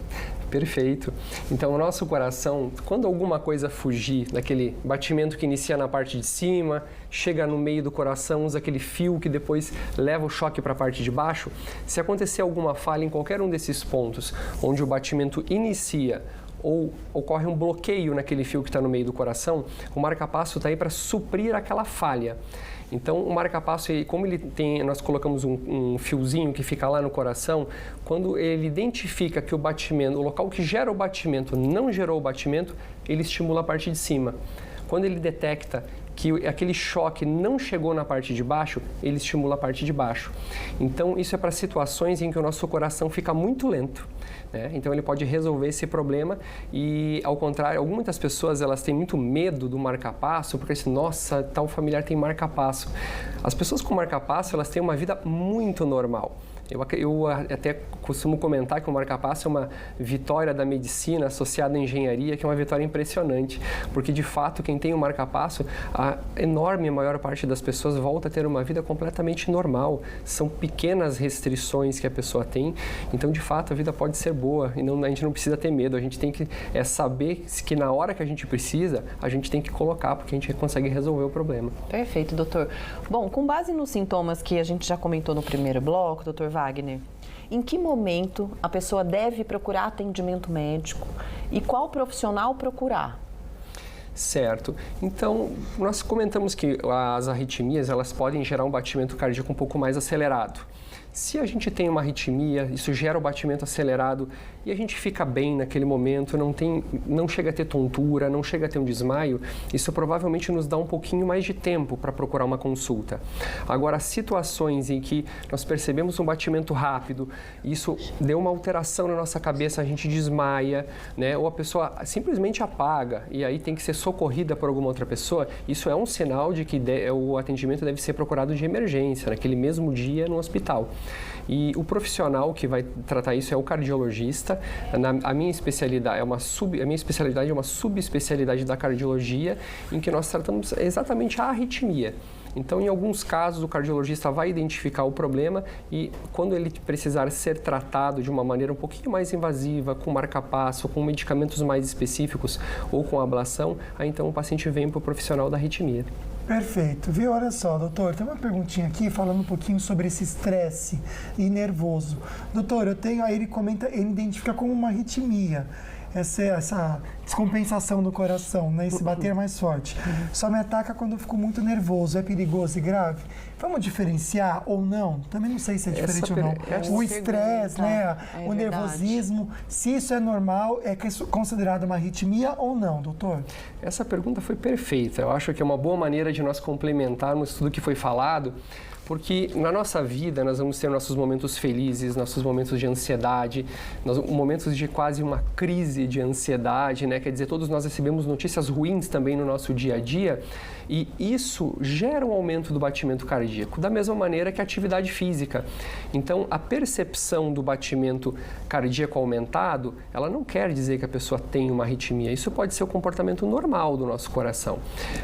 Perfeito. Então, o nosso coração, quando alguma coisa fugir daquele batimento que inicia na parte de cima, chega no meio do coração, usa aquele fio que depois leva o choque para a parte de baixo, se acontecer alguma falha em qualquer um desses pontos, onde o batimento inicia ou ocorre um bloqueio naquele fio que está no meio do coração, o marca-passo está aí para suprir aquela falha. Então, o marca-passo, como nós colocamos um fiozinho que fica lá no coração, quando ele identifica que o local que gera o batimento não gerou o batimento, ele estimula a parte de cima. Quando ele detecta que aquele choque não chegou na parte de baixo, ele estimula a parte de baixo. Então, isso é para situações em que o nosso coração fica muito lento. Né? Então, ele pode resolver esse problema e, ao contrário, muitas pessoas elas têm muito medo do marca-passo, porque assim, nossa, tal familiar tem marca-passo. As pessoas com marca-passo, elas têm uma vida muito normal. Eu até costumo comentar que o marca-passo é uma vitória da medicina associada à engenharia, que é uma vitória impressionante, porque de fato quem tem o marca-passo, a maior parte das pessoas volta a ter uma vida completamente normal. São pequenas restrições que a pessoa tem, então de fato a vida pode ser boa e a gente não precisa ter medo, a gente tem que saber que na hora que a gente precisa, a gente tem que colocar, porque a gente consegue resolver o problema. Perfeito, doutor. Bom, com base nos sintomas que a gente já comentou no primeiro bloco, doutor Wagner, em que momento a pessoa deve procurar atendimento médico e qual profissional procurar? Certo. Então, nós comentamos que as arritmias, elas podem gerar um batimento cardíaco um pouco mais acelerado. Se a gente tem uma arritmia, isso gera o batimento acelerado e a gente fica bem naquele momento, não chega a ter tontura, não chega a ter um desmaio, isso provavelmente nos dá um pouquinho mais de tempo para procurar uma consulta. Agora, situações em que nós percebemos um batimento rápido, isso deu uma alteração na nossa cabeça, a gente desmaia, né? Ou a pessoa simplesmente apaga e aí tem que ser socorrida por alguma outra pessoa, isso é um sinal de que o atendimento deve ser procurado de emergência, naquele mesmo dia no hospital. E o profissional que vai tratar isso é o cardiologista. A minha especialidade é uma subespecialidade da cardiologia, em que nós tratamos exatamente a arritmia. Então, em alguns casos, o cardiologista vai identificar o problema e, quando ele precisar ser tratado de uma maneira um pouquinho mais invasiva, com marca-passo, com medicamentos mais específicos ou com ablação, aí então o paciente vem para o profissional da arritmia. Perfeito. Viu? Olha só, doutor, tem uma perguntinha aqui falando um pouquinho sobre esse estresse e nervoso. Doutor, aí ele comenta, ele identifica como uma arritmia. Essa descompensação do coração, né? Esse bater mais forte. Só me ataca quando eu fico muito nervoso. É perigoso e grave? Vamos diferenciar ou não? Também não sei se é diferente ou não. O estresse, né? O nervosismo, se isso é normal, é considerado uma arritmia ou não, doutor? Essa pergunta foi perfeita. Eu acho que é uma boa maneira de nós complementarmos tudo que foi falado, porque na nossa vida nós vamos ter nossos momentos felizes, nossos momentos de ansiedade, momentos de quase uma crise de ansiedade, né? Quer dizer, todos nós recebemos notícias ruins também no nosso dia a dia e isso gera um aumento do batimento cardíaco, da mesma maneira que a atividade física. Então, a percepção do batimento cardíaco aumentado, ela não quer dizer que a pessoa tem uma arritmia. Isso pode ser o comportamento normal do nosso coração.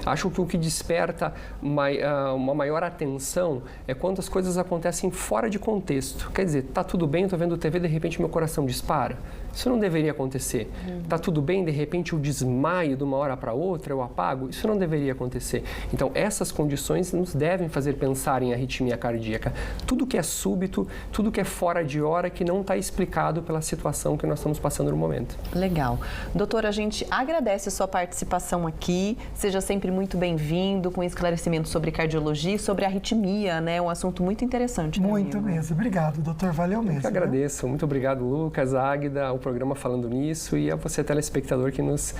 Acho que o que desperta uma maior atenção é quando as coisas acontecem fora de contexto. Quer dizer, tá tudo bem, eu tô vendo TV, de repente meu coração dispara. Isso não deveria acontecer. Tá tudo bem, de repente eu desmaio de uma hora para outra, eu apago. Isso não deveria acontecer. Então, essas condições nos devem fazer pensar em arritmia cardíaca. Tudo que é súbito, tudo que é fora de hora, que não está explicado pela situação que nós estamos passando no momento. Legal. Doutora, a gente agradece a sua participação aqui. Seja sempre muito bem-vindo com esclarecimento sobre cardiologia e sobre arritmia, né? Um assunto muito interessante. Muito mesmo. Obrigado, doutor. Valeu mesmo. Eu que agradeço. Muito obrigado, Lucas, Águida, ao programa Falando Nisso e a você, telespectador, que nos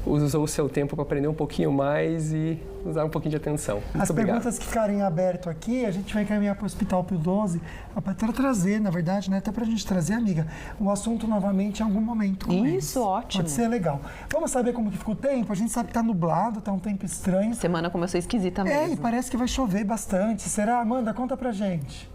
usou o seu tempo para aprender um pouquinho mais e nos dar um pouquinho de atenção. Muito As obrigado. perguntas que ficarem abertas aqui, a gente vai encaminhar para o Hospital Pio 12 para trazer, na verdade, né? Até para a gente trazer, amiga, o assunto novamente em algum momento. Isso, ótimo. Pode ser legal. Vamos saber como que ficou o tempo? A gente sabe que tá nublado, tá um tempo estranho. Semana começou esquisita mesmo. E parece que vai chover bastante. Será? Amanda, conta pra gente.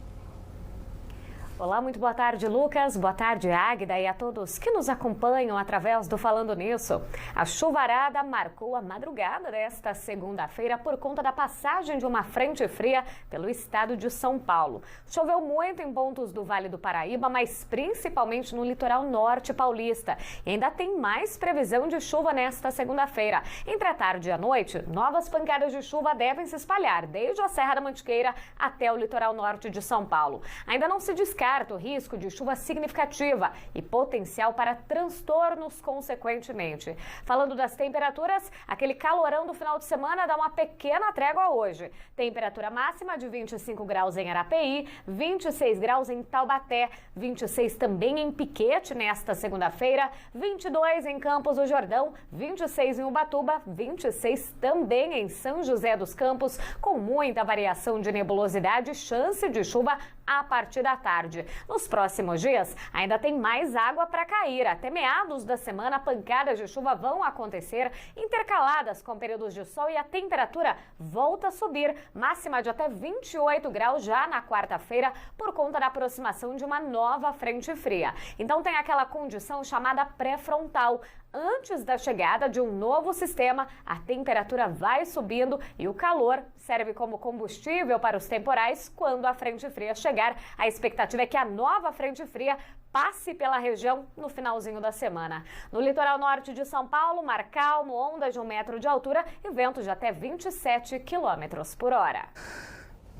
Olá, muito boa tarde, Lucas. Boa tarde, Águida, e a todos que nos acompanham através do Falando Nisso. A chuvarada marcou a madrugada desta segunda-feira por conta da passagem de uma frente fria pelo estado de São Paulo. Choveu muito em pontos do Vale do Paraíba, mas principalmente no litoral norte paulista. E ainda tem mais previsão de chuva nesta segunda-feira. Entre a tarde e a noite, novas pancadas de chuva devem se espalhar desde a Serra da Mantiqueira até o litoral norte de São Paulo. Ainda não se descarta o risco de chuva significativa e potencial para transtornos consequentemente. Falando das temperaturas, aquele calorão do final de semana dá uma pequena trégua hoje. Temperatura máxima de 25 graus em Arapeí, 26 graus em Taubaté, 26 também em Piquete nesta segunda-feira, 22 em Campos do Jordão, 26 em Ubatuba, 26 também em São José dos Campos, com muita variação de nebulosidade e chance de chuva a partir da tarde. Nos próximos dias, ainda tem mais água para cair. Até meados da semana, pancadas de chuva vão acontecer, intercaladas com períodos de sol, e a temperatura volta a subir, máxima de até 28 graus já na quarta-feira, por conta da aproximação de uma nova frente fria. Então tem aquela condição chamada pré-frontal. Antes da chegada de um novo sistema, a temperatura vai subindo e o calor serve como combustível para os temporais quando a frente fria chegar. A expectativa é que a nova frente fria passe pela região no finalzinho da semana. No litoral norte de São Paulo, mar calmo, ondas de 1 metro de altura e ventos de até 27 quilômetros por hora.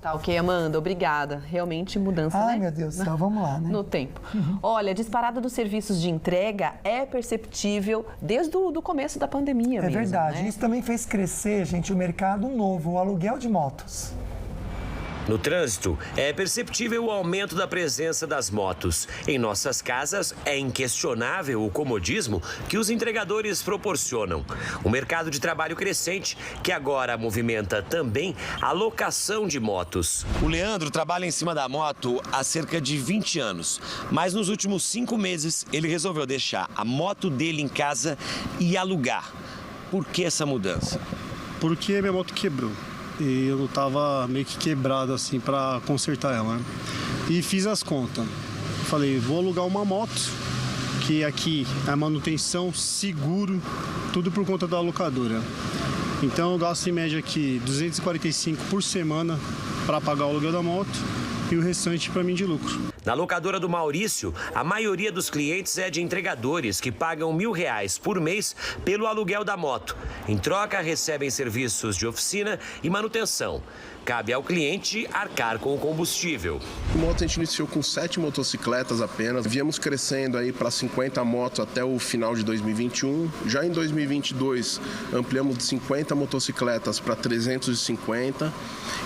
Tá ok, Amanda, obrigada. Realmente mudança, né? Ai, meu Deus do céu, vamos lá, né? No tempo. Olha, a disparada dos serviços de entrega é perceptível desde o começo da pandemia mesmo. É verdade. Né? Isso também fez crescer, gente, o mercado novo, o aluguel de motos. No trânsito, é perceptível o aumento da presença das motos. Em nossas casas, é inquestionável o comodismo que os entregadores proporcionam. Um mercado de trabalho crescente que agora movimenta também a locação de motos. O Leandro trabalha em cima da moto há cerca de 20 anos, mas nos últimos 5 meses ele resolveu deixar a moto dele em casa e alugar. Por que essa mudança? Porque minha moto quebrou. E eu tava meio que quebrado assim para consertar ela, né? E fiz as contas. Falei, vou alugar uma moto, que aqui é manutenção, seguro, tudo por conta da locadora. Então eu gasto em média aqui 245 por semana para pagar o aluguel da moto e o restante para mim de lucro. Na locadora do Maurício, a maioria dos clientes é de entregadores que pagam R$1.000 por mês pelo aluguel da moto. Em troca, recebem serviços de oficina e manutenção. Cabe ao cliente arcar com o combustível. A moto a gente iniciou com 7 motocicletas apenas. Viemos crescendo aí para 50 motos até o final de 2021. Já em 2022, ampliamos de 50 motocicletas para 350.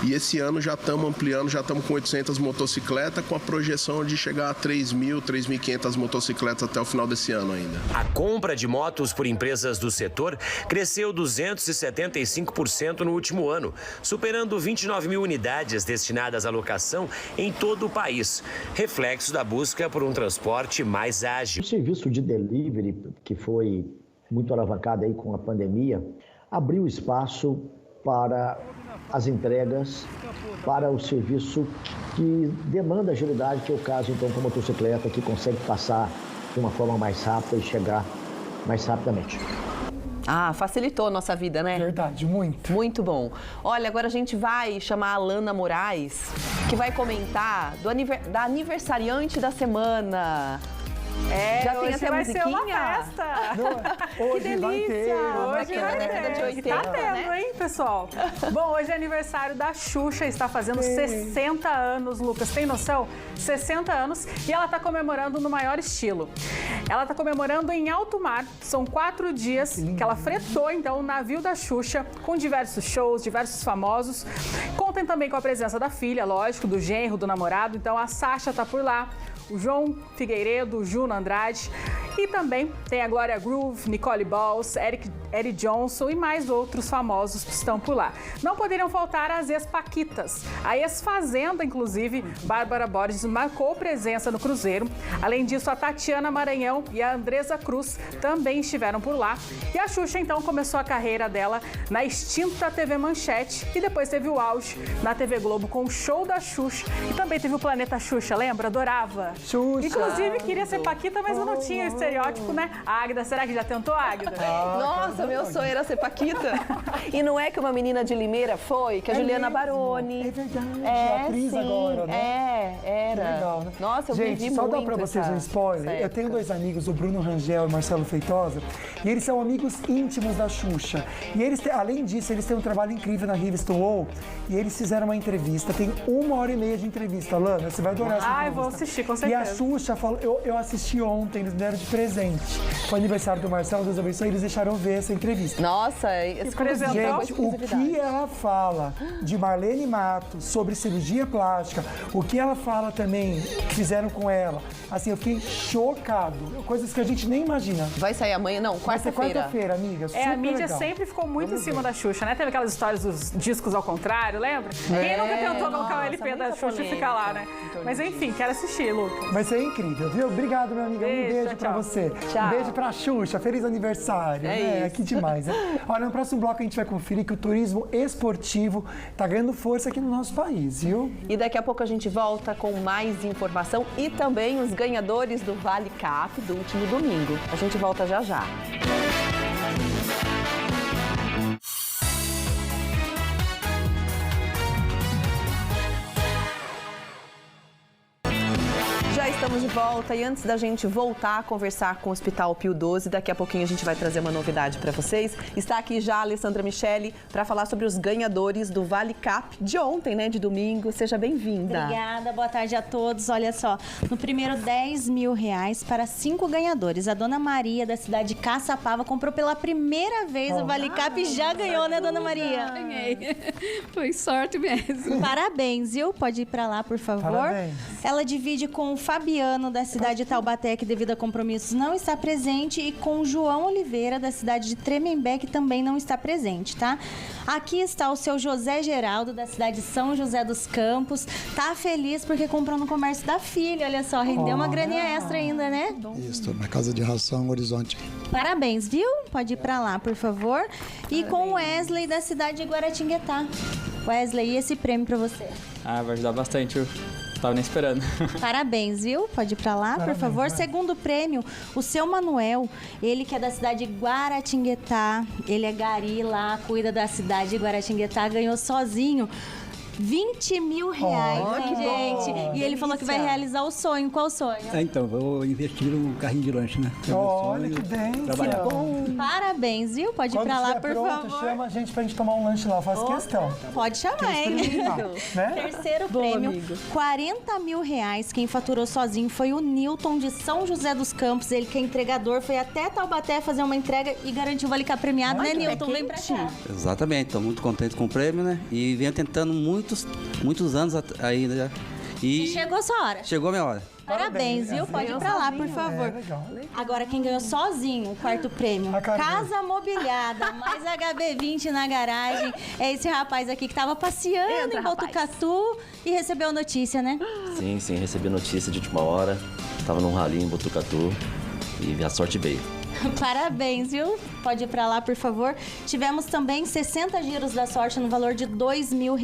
E esse ano já estamos ampliando, já estamos com 800 motocicletas, com a projeção de chegar a 3.000, 3.500 motocicletas até o final desse ano ainda. A compra de motos por empresas do setor cresceu 275% no último ano, superando 29.000 unidades destinadas à locação em todo o país, reflexo da busca por um transporte mais ágil. O serviço de delivery, que foi muito alavancado aí com a pandemia, abriu espaço para as entregas, para o serviço que demanda agilidade, que é o caso então com a motocicleta, que consegue passar de uma forma mais rápida e chegar mais rapidamente. Ah, facilitou a nossa vida, né? Verdade, muito. Muito bom. Olha, agora a gente vai chamar a Alana Moraes, que vai comentar da aniversariante da semana. Já tem hoje até vai ser uma musiquinha? festa. Hoje Que delícia. vai ter, Hoje vai década de ter. 80, Tá tendo, né? hein, pessoal? Bom, hoje é aniversário da Xuxa, está fazendo 60 anos, Lucas. Tem noção? 60 anos e ela está comemorando no maior estilo. Ela está comemorando em alto mar. São 4 dias que ela fretou, então, o navio da Xuxa com diversos shows, diversos famosos. Contem também com a presença da filha, lógico, do genro, do namorado. Então, a Sasha tá por lá. O João Figueiredo, o Juno Andrade e também tem a Glória Groove, Nicole Balls, Eric Johnson e mais outros famosos que estão por lá. Não poderiam faltar as ex-paquitas. A ex-fazenda, inclusive, Bárbara Borges, marcou presença no cruzeiro. Além disso, a Tatiana Maranhão e a Andresa Cruz também estiveram por lá. E a Xuxa, então, começou a carreira dela na extinta TV Manchete e depois teve o auge na TV Globo com o show da Xuxa e também teve o Planeta Xuxa, lembra? Adorava. Xuxa. Inclusive, queria ser paquita, mas eu não tinha o estereótipo, né? A Águida, será que já tentou, Águida? Nossa, meu sonho era ser paquita. E não é que uma menina de Limeira foi? Que a Juliana Baroni. É verdade, atriz agora, né? Era. Legal, né? Nossa, eu vivi Gente, só muito dar pra vocês essa- um spoiler. essa Eu tenho época. 2 amigos, o Bruno Rangel e o Marcelo Feitosa, e eles são amigos íntimos da Xuxa. E eles, além disso, eles têm um trabalho incrível na revista UOL, e eles fizeram uma entrevista, tem 1h30 de entrevista, Lana, você vai adorar essa entrevista. Ai, vou assistir, com E certeza. a Xuxa falou, eu assisti ontem, eles me deram de presente. Foi aniversário do Marcelo, Deus abençoe, eles deixaram eu ver essa entrevista. Nossa, esse Gente, o que ela fala de Marlene Matos sobre cirurgia plástica, o que ela fala também que fizeram com ela, assim, eu fiquei chocado. Coisas que a gente nem imagina. Vai sair amanhã? Não, Vai ser quarta-feira. quarta-feira, amiga. É, Super a mídia legal. sempre ficou muito Vamos em cima ver. da Xuxa, né? Teve aquelas histórias dos discos ao contrário, lembra? Quem nunca tentou colocar o LP da Xuxa e ficar lá, né? Mas enfim, quero assistir, Lucas. Vai ser incrível, viu? Obrigado, minha amiga. Um beijo pra tchau. você. Tchau. Um beijo pra Xuxa. Feliz aniversário. É isso. Que demais, né? Olha, no próximo bloco a gente vai conferir que o turismo esportivo tá ganhando força aqui no nosso país, viu? E daqui a pouco a gente volta com mais informação e também os ganhadores do Vale Cap do último domingo. A gente volta já já. Já estamos de volta e antes da gente voltar a conversar com o Hospital Pio XII, daqui a pouquinho a gente vai trazer uma novidade para vocês. Está aqui já a Alessandra Michele para falar sobre os ganhadores do Vale Cap de ontem, né, de domingo. Seja bem-vinda. Obrigada, boa tarde a todos. Olha só, no primeiro R$10 mil para 5 ganhadores. A dona Maria, da cidade de Caçapava, comprou pela primeira vez o Vale Cap e já ganhou, né, dona Maria? Ganhei. Foi sorte mesmo. Parabéns, viu? Pode ir para lá, por favor. Parabéns. Ela divide com o Fabiano, da cidade de Taubaté, que devido a compromissos não está presente, e com o João Oliveira, da cidade de Tremembé, que também não está presente, tá? Aqui está o seu José Geraldo, da cidade de São José dos Campos. Tá feliz porque comprou no comércio da filha, olha só, rendeu uma graninha extra ainda, né? Isso, na Casa de Ração Horizonte. Parabéns, viu? Pode ir pra lá, por favor. E com o Wesley, da cidade de Guaratinguetá. Wesley, e esse prêmio pra você? Ah, vai ajudar bastante, eu tava nem esperando. Parabéns, viu? Pode ir pra lá, por favor. vai. Segundo prêmio, o seu Manuel, ele que é da cidade de Guaratinguetá, ele é gari lá, cuida da cidade de Guaratinguetá, ganhou sozinho R$20 mil, que gente. bom. E ele falou que vai realizar o sonho. Qual o sonho? Então, vou investir num carrinho de lanche, né? É o meu Olha sonho, que bem. trabalhar. Parabéns, viu? Pode ir Quando pra lá, estiver por pronto, favor. chama a gente pra gente tomar um lanche lá, eu faço questão. Pode chamar, hein? Né? Terceiro prêmio, R$40 mil. Quem faturou sozinho foi o Newton, de São José dos Campos. Ele que é entregador, foi até Taubaté fazer uma entrega e garantiu o Vale Cap premiado, né, Newton? Vem pra cá. Exatamente, estou muito contente com o prêmio, né? E venho tentando muitos anos aí, né? E chegou a sua hora. Chegou a minha hora. Parabéns, viu? Pode ir pra lá, por favor. Agora, quem ganhou sozinho o quarto prêmio? Casa mobiliada, mais HB20 na garagem. É esse rapaz aqui que tava passeando em Botucatu e recebeu notícia, né? Sim, recebi notícia de última hora. Tava num rally em Botucatu e a sorte veio. Parabéns, viu? Pode ir pra lá, por favor. Tivemos também 60 giros da sorte no valor de R$2 mil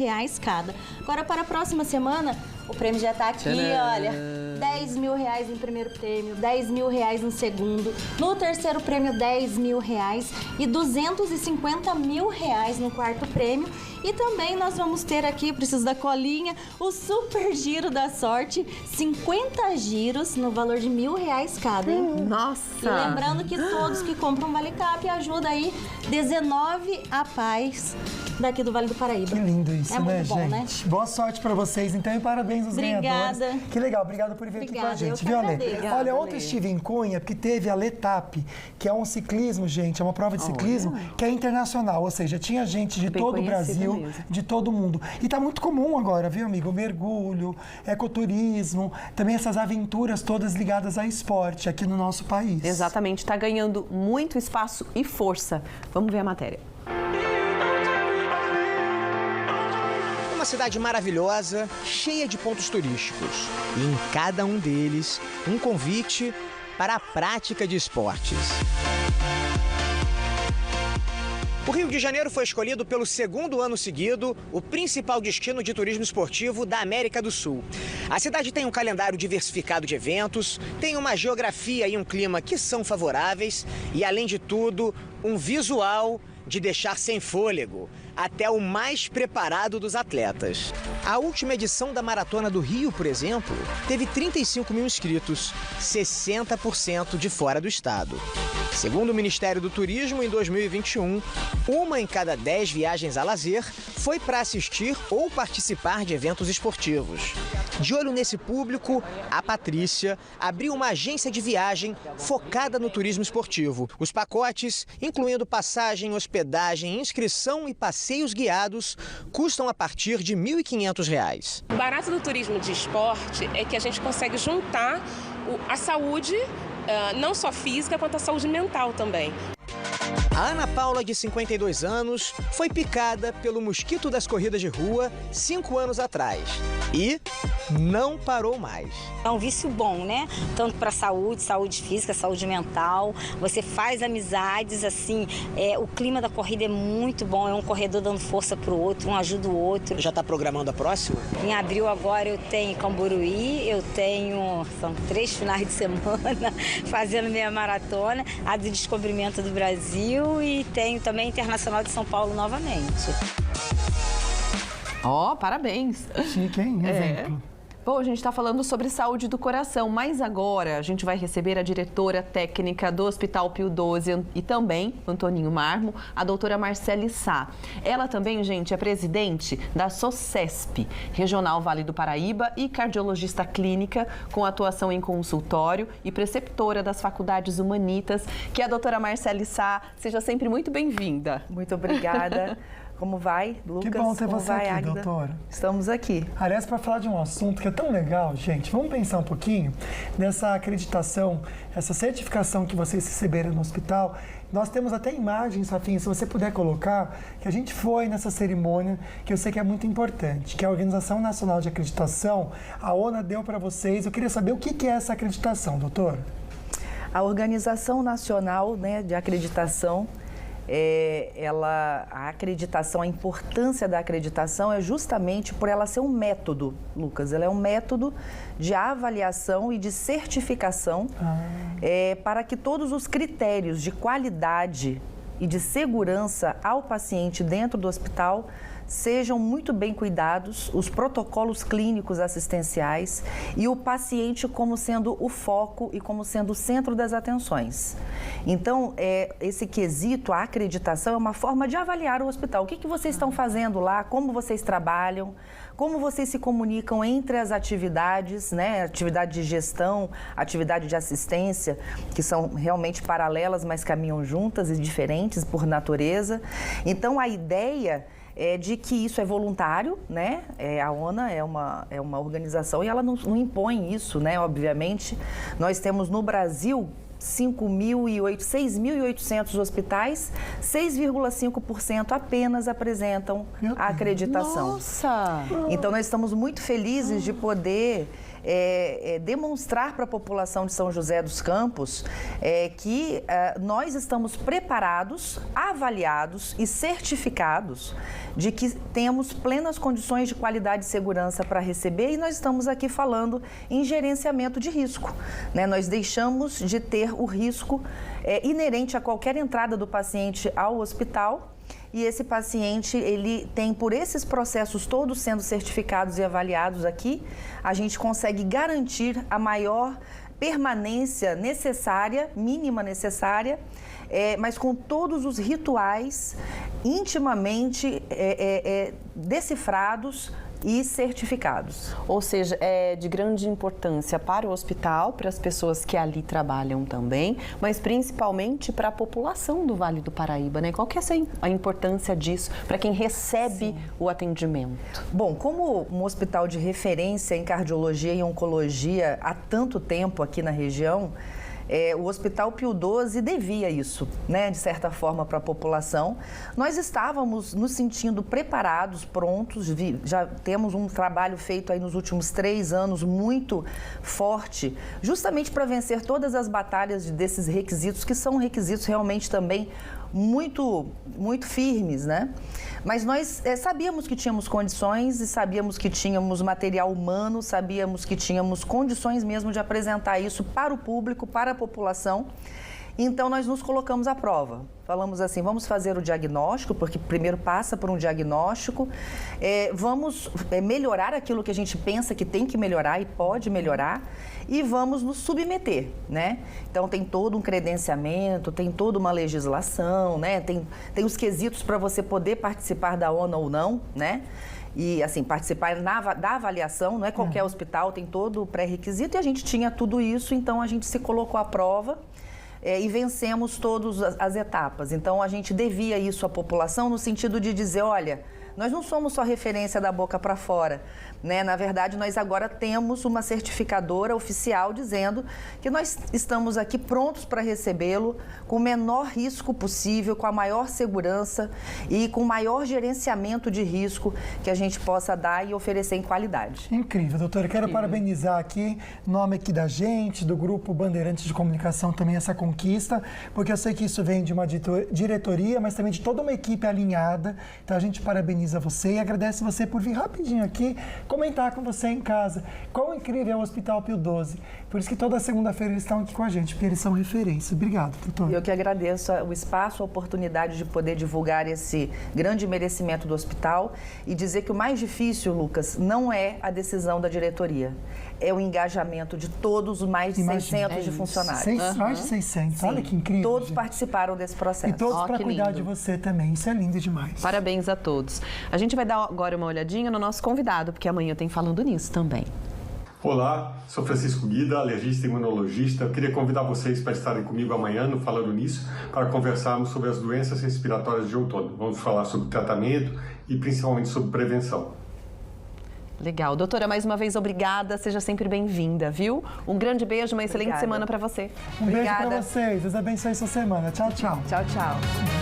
cada. Agora, para a próxima semana, o prêmio já tá aqui, Tcharam! olha. 10 mil reais em primeiro prêmio, 10 mil reais em segundo. No terceiro prêmio, 10 mil reais e 250 mil reais no quarto prêmio. E também nós vamos ter aqui, preciso da colinha, o super giro da sorte, 50 giros no valor de R$1.000 cada, hein? Nossa! E lembrando que todos que compram Vale Cap ajudam aí 19 APAES daqui do Vale do Paraíba. Que lindo isso, é né, muito bom, gente? né? Boa sorte pra vocês, então, e parabéns aos ganhadores. Que legal, obrigada por vir aqui com a gente, viu, Ale? Olha, ontem estive em Cunha, porque teve a Letap, que é um ciclismo, gente, é uma prova de ciclismo que é internacional, ou seja, tinha gente de todo o Brasil, de todo mundo. E tá muito comum agora, viu, amigo? Mergulho, ecoturismo, também essas aventuras todas ligadas a esporte aqui no nosso país. Exatamente, tá ganhando muito espaço e força. Vamos ver a matéria. Uma cidade maravilhosa, cheia de pontos turísticos. E em cada um deles, um convite para a prática de esportes. O Rio de Janeiro foi escolhido pelo segundo ano seguido o principal destino de turismo esportivo da América do Sul. A cidade tem um calendário diversificado de eventos, tem uma geografia e um clima que são favoráveis e, além de tudo, um visual de deixar sem fôlego, até o mais preparado dos atletas. A última edição da Maratona do Rio, por exemplo, teve 35 mil inscritos, 60% de fora do estado. Segundo o Ministério do Turismo, em 2021, uma em cada 10 viagens a lazer foi para assistir ou participar de eventos esportivos. De olho nesse público, a Patrícia abriu uma agência de viagem focada no turismo esportivo. Os pacotes, incluindo passagem, hospedagem, inscrição e passeios guiados, custam a partir de R$ 1.500. O barato do turismo de esporte é que a gente consegue juntar a saúde, não só física, quanto a saúde mental também. A Ana Paula, de 52 anos, foi picada pelo mosquito das corridas de rua 5 anos atrás e não parou mais. É um vício bom, né? Tanto para saúde física, saúde mental. Você faz amizades, assim, o clima da corrida é muito bom, é um corredor dando força pro outro, um ajuda o outro. Já está programando a próxima? Em abril agora eu tenho Camburuí, são 3 finais de semana fazendo minha maratona, a do Descobrimento do Brasil e tenho também Internacional de São Paulo novamente. Parabéns. Chique, hein? Exemplo. Bom, a gente está falando sobre saúde do coração, mas agora a gente vai receber a diretora técnica do Hospital Pio XII e também Antoninho Marmo, a doutora Marcele Sá. Ela também, gente, é presidente da SOCESP, Regional Vale do Paraíba, e cardiologista clínica com atuação em consultório e preceptora das Faculdades Humanitas, que é a doutora Marcele Sá. Seja sempre muito bem-vinda. Muito obrigada. Como vai, Lucas? Que bom ter você aqui, Águida? doutora. Estamos aqui. Aliás, para falar de um assunto que é tão legal, gente, vamos pensar um pouquinho nessa acreditação, essa certificação que vocês receberam no hospital. Nós temos até imagens, Rafinha, se você puder colocar, que a gente foi nessa cerimônia, que eu sei que é muito importante, que a Organização Nacional de Acreditação, a ONA, deu para vocês. Eu queria saber o que é essa acreditação, doutora. A Organização Nacional, de Acreditação, a acreditação, a importância da acreditação é justamente por ela ser um método, Lucas. Ela é um método de avaliação e de certificação para que todos os critérios de qualidade e de segurança ao paciente dentro do hospital sejam muito bem cuidados, os protocolos clínicos assistenciais e o paciente como sendo o foco e como sendo o centro das atenções. Então, esse quesito, a acreditação, é uma forma de avaliar o hospital. O que vocês estão fazendo lá, como vocês trabalham, como vocês se comunicam entre as atividades, atividade de gestão, atividade de assistência, que são realmente paralelas, mas caminham juntas e diferentes por natureza. Então, a ideia é de que isso é voluntário, a ONA é uma organização e ela não impõe isso, obviamente. Nós temos no Brasil 6.800 hospitais, 6,5% apenas apresentam a acreditação. Nossa! Então, nós estamos muito felizes de poder demonstrar para a população de São José dos Campos que nós estamos preparados, avaliados e certificados de que temos plenas condições de qualidade e segurança para receber, e nós estamos aqui falando em gerenciamento de risco, né? Nós deixamos de ter o risco inerente a qualquer entrada do paciente ao hospital, e esse paciente, ele tem, por esses processos todos sendo certificados e avaliados aqui, a gente consegue garantir a maior permanência necessária, mínima necessária, mas com todos os rituais intimamente decifrados e certificados. Ou seja, é de grande importância para o hospital, para as pessoas que ali trabalham também, mas principalmente para a população do Vale do Paraíba, né? Qual que é a importância disso para quem recebe o atendimento? Bom, como um hospital de referência em cardiologia e oncologia há tanto tempo aqui na região, o Hospital Pio XII devia isso, né, de certa forma, para a população. Nós estávamos nos sentindo preparados, prontos, já temos um trabalho feito aí nos últimos 3 anos muito forte, justamente para vencer todas as batalhas desses requisitos, que são requisitos realmente também muito firmes, né? Mas nós sabíamos que tínhamos condições e sabíamos que tínhamos material humano, sabíamos que tínhamos condições mesmo de apresentar isso para o público, para a população. Então, nós nos colocamos à prova. Falamos assim, vamos fazer o diagnóstico, porque primeiro passa por um diagnóstico, vamos melhorar aquilo que a gente pensa que tem que melhorar e pode melhorar, e vamos nos submeter, né? Então, tem todo um credenciamento, tem toda uma legislação, né? Tem os quesitos para você poder participar da ONU ou não, né? E, assim, participar da avaliação, não é qualquer hospital, tem todo o pré-requisito, e a gente tinha tudo isso, então a gente se colocou à prova. E vencemos todas as etapas. Então, a gente devia isso à população no sentido de dizer, olha, nós não somos só referência da boca para fora, né? Na verdade, nós agora temos uma certificadora oficial dizendo que nós estamos aqui prontos para recebê-lo com o menor risco possível, com a maior segurança e com o maior gerenciamento de risco que a gente possa dar e oferecer em qualidade. Incrível, doutora. Quero parabenizar aqui, em nome aqui da gente, do Grupo Bandeirantes de Comunicação, também essa conquista, porque eu sei que isso vem de uma diretoria, mas também de toda uma equipe alinhada. Então, a gente parabeniza você e agradece você por vir rapidinho aqui comentar com você em casa quão incrível é o Hospital Pio XII. Por isso que toda segunda-feira eles estão aqui com a gente, porque eles são referência. Obrigado, doutor. Eu que agradeço o espaço, a oportunidade de poder divulgar esse grande merecimento do hospital e dizer que o mais difícil, Lucas, não é a decisão da diretoria, é o engajamento de todos os mais de 600 de funcionários. Mais de 600, olha que incrível. Todos participaram desse processo. E todos para cuidar de você também, isso é lindo demais. Parabéns a todos. A gente vai dar agora uma olhadinha no nosso convidado, porque amanhã tem Falando Nisso também. Olá, sou Francisco Guida, alergista e imunologista. Eu queria convidar vocês para estarem comigo amanhã no Falando Nisso para conversarmos sobre as doenças respiratórias de outono. Vamos falar sobre tratamento e principalmente sobre prevenção. Legal. Doutora, mais uma vez, obrigada. Seja sempre bem-vinda, viu? Um grande beijo, uma excelente semana para você. Um beijo para vocês. Deus abençoe sua semana. Tchau, tchau. Tchau, tchau.